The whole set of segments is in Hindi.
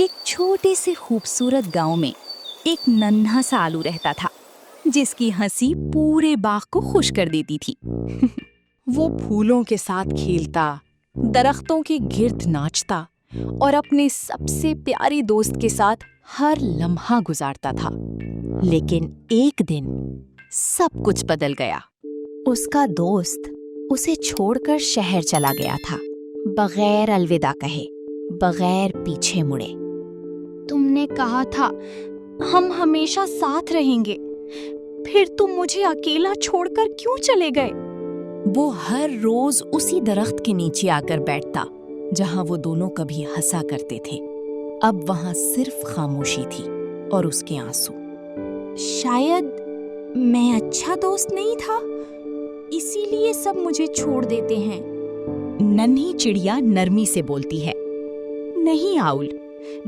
एक छोटे से खूबसूरत गांव में एक नन्हा सा आलू रहता था, जिसकी हंसी पूरे बाग को खुश कर देती थी। वो फूलों के साथ खेलता, दरख्तों के गिर्द नाचता और अपने सबसे प्यारे दोस्त के साथ हर लम्हा गुजारता था। लेकिन एक दिन सब कुछ बदल गया। उसका दोस्त उसे छोड़कर शहर चला गया था, बगैर अलविदा कहे, बगैर पीछे मुड़े। तुमने कहा था हम हमेशा साथ रहेंगे, फिर तुम मुझे अकेला छोड़कर क्यों चले गए? वो हर रोज उसी दरख्त के नीचे आकर बैठता जहां वो दोनों कभी हंसा करते थे। अब वहां सिर्फ खामोशी थी और उसके आंसू। शायद मैं अच्छा दोस्त नहीं था, इसीलिए सब मुझे छोड़ देते हैं। नन्ही चिड़िया नरमी से बोलती है, नहीं आउल,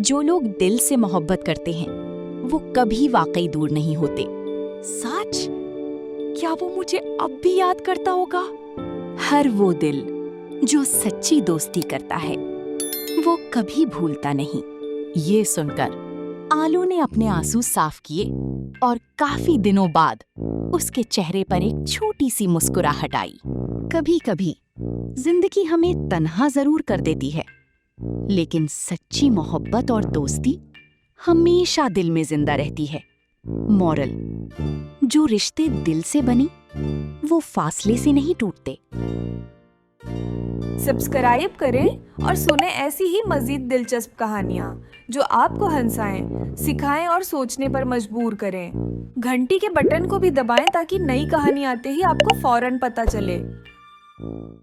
जो लोग दिल से मोहब्बत करते हैं वो कभी वाकई दूर नहीं होते। सच? क्या वो मुझे अब भी याद करता होगा? हर वो दिल जो सच्ची दोस्ती करता है वो कभी भूलता नहीं। ये सुनकर आलू ने अपने आंसू साफ किए और काफी दिनों बाद उसके चेहरे पर एक छोटी सी मुस्कुराहट आई। कभी-कभी जिंदगी हमें तन्हा जरूर कर देती है, लेकिन सच्ची मोहब्बत और दोस्ती हमेशा दिल में जिंदा रहती है। मॉरल: जो रिश्ते दिल से बनी वो फासले से नहीं टूटते। सब्सक्राइब करें और सुने ऐसी ही मजीद दिलचस्प कहानियाँ जो आपको हंसाएं, सिखाएं और सोचने पर मजबूर करें। घंटी के बटन को भी दबाएं ताकि नई कहानी आते ही आपको फौरन पता चले।